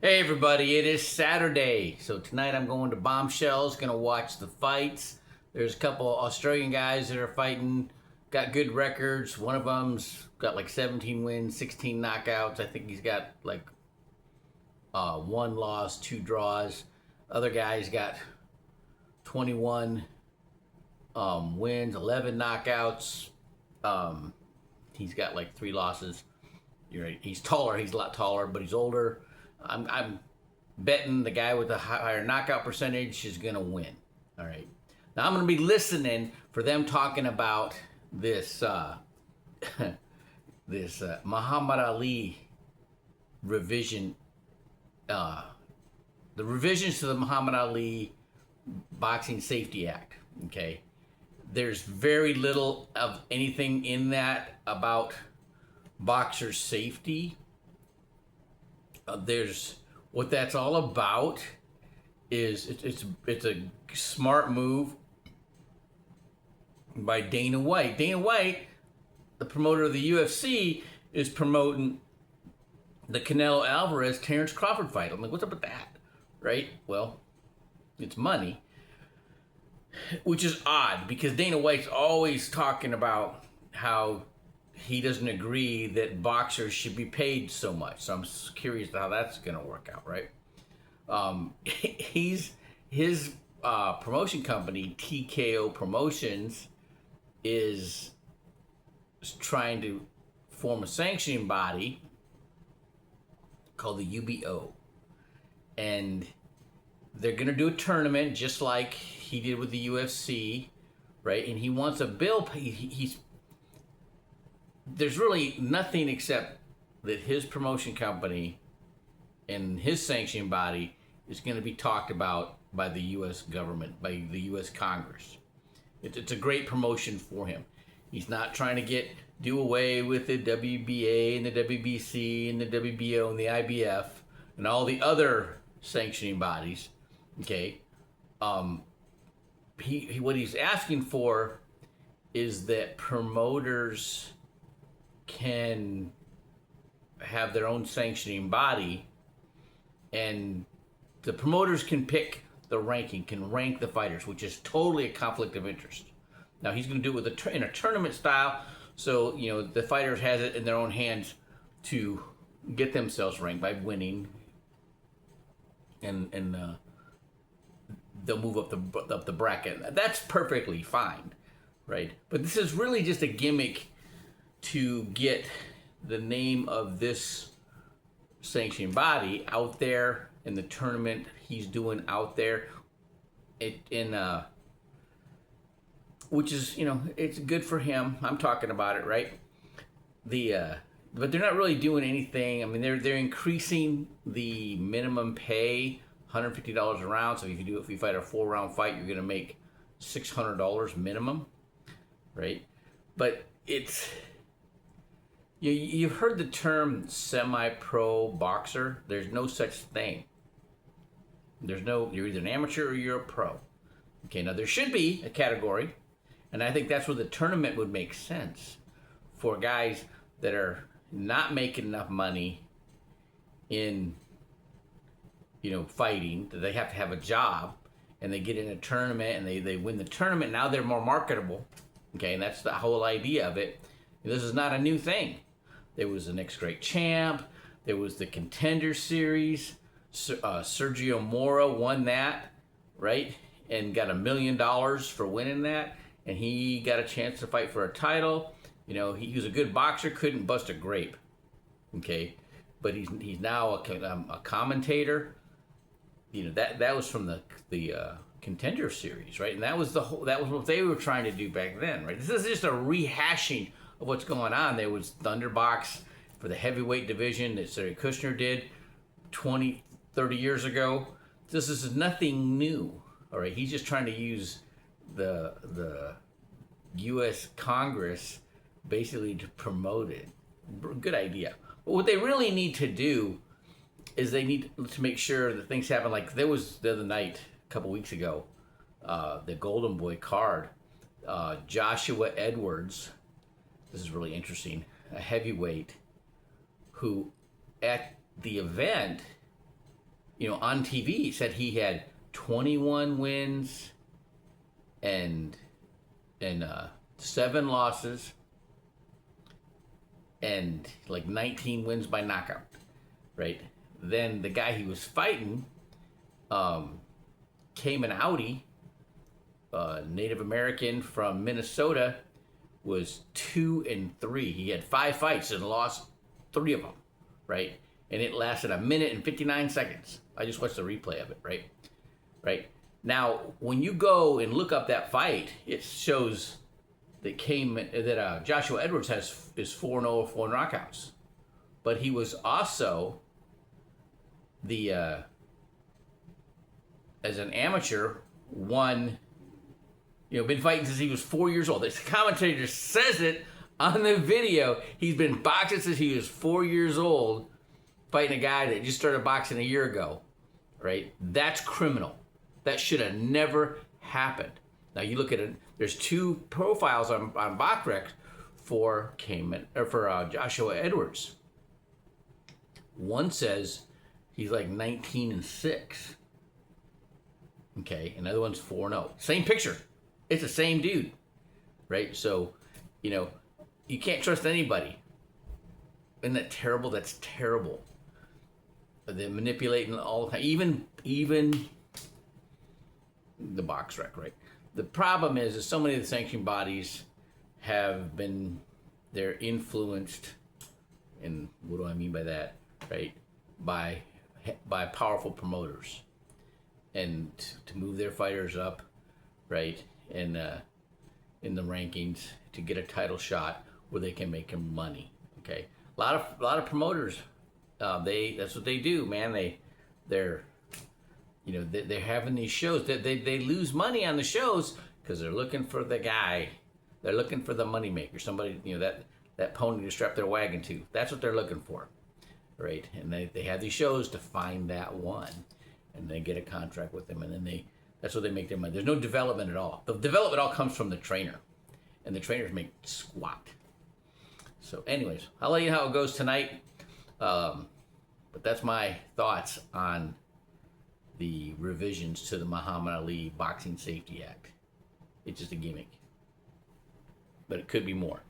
Hey everybody, it is Saturday. So tonight I'm going to Bombshells, gonna watch the fights. There's a couple Australian guys that are fighting, got good records. One of them's got like 17 wins, 16 knockouts. I think he's got like one loss, two draws. Other guy's got 21 wins, 11 knockouts. He's got like three losses. You're right. He's taller. He's a lot taller, but he's older. I'm betting the guy with the higher knockout percentage is going to win. All right. Now I'm going to be listening for them talking about this Muhammad Ali revision, the revisions to the Muhammad Ali Boxing Safety Act. Okay. There's very little of anything in that about boxers' safety. There's what that's all about is it's a smart move by Dana White. Dana White, the promoter of the UFC, is promoting the Canelo Alvarez Terrence Crawford fight. I'm like, what's up with that? Right? Well, it's money, which is odd because Dana White's always talking about how he doesn't agree that boxers should be paid so much. So I'm curious how that's going to work out, right? His promotion company, TKO Promotions, is trying to form a sanctioning body called the UBO. And they're going to do a tournament just like he did with the UFC, right? And he wants a bill. There's really nothing except that his promotion company and his sanctioning body is going to be talked about by the U.S. government, by the U.S. Congress. It's a great promotion for him. He's not trying to do away with the WBA and the WBC and the WBO and the IBF and all the other sanctioning bodies. Okay, what he's asking for is that promoters can have their own sanctioning body, and the promoters can pick the ranking, can rank the fighters, which is totally a conflict of interest. Now he's going to do it with in a tournament style, so the fighters has it in their own hands to get themselves ranked by winning, and they'll move up the bracket. That's perfectly fine, right? But this is really just a gimmick to get the name of this sanctioning body out there in the tournament he's doing out there, which is it's good for him. I'm talking about it, right? But they're not really doing anything. I mean, they're increasing the minimum pay, $150 a round. So if you fight a 4-round fight, you're gonna make $600 minimum, right? But you've heard the term semi-pro boxer. There's no such thing. You're either an amateur or you're a pro. Okay, now there should be a category, and I think that's where the tournament would make sense for guys that are not making enough money in fighting, that they have to have a job, and they get in a tournament and they win the tournament. Now they're more marketable. Okay, and that's the whole idea of it. This is not a new thing. There was the Next Great Champ. There was the Contender Series. Sergio Mora won that, right? And got $1 million for winning that. And he got a chance to fight for a title. He was a good boxer, couldn't bust a grape. Okay? But he's now a commentator. That was from the Contender Series, right? And that was what they were trying to do back then, right? This is just a rehashing of what's going on. There was Thunderbox for the heavyweight division that Sarah Kushner did 20, 30 years ago. This is nothing new, all right? He's just trying to use the U.S. Congress basically to promote it. Good idea. But what they really need to do is they need to make sure that things happen. Like there was the other night, a couple weeks ago, the Golden Boy card, Joshua Edwards. This is really interesting. A heavyweight who at the event on TV, he said he had 21 wins and 7 losses and like 19 wins by knockout, right? Then the guy he was fighting, Cayman Audi, Native American from Minnesota, was 2-3. He had 5 fights and lost 3 of them, right? And it lasted 1 minute and 59 seconds. I just watched the replay of it, right? Right. Now, when you go and look up that fight, it shows that Joshua Edwards is 4-0, 4 knockouts, but he was also the as an amateur won. Been fighting since he was 4 years old. The commentator says it on the video. He's been boxing since he was 4 years old, fighting a guy that just started boxing a year ago, right? That's criminal. That should have never happened. Now you look at it. There's 2 profiles on BoxRec for Joshua Edwards. One says he's like 19-6. Okay, another one's 4-0. Same picture. It's the same dude, right? So, you can't trust anybody. Isn't that terrible? That's terrible. They're manipulating all the time. Even the BoxRec, right? The problem is so many of the sanctioning bodies they're influenced, and what do I mean by that, right? By powerful promoters, and to move their fighters up, right? In the rankings to get a title shot where they can make them money. Okay, a lot of promoters, that's what they do, man. They're having these shows. They lose money on the shows because they're looking for the guy. They're looking for the money maker, somebody that pony to strap their wagon to. That's what they're looking for, right? And they have these shows to find that one, and they get a contract with them, and then that's what they make their money. There's no development at all. The development all comes from the trainer, and the trainers make squat. So anyways, I'll let you know how it goes tonight. But that's my thoughts on the revisions to the Muhammad Ali Boxing Safety Act. It's just a gimmick, but it could be more.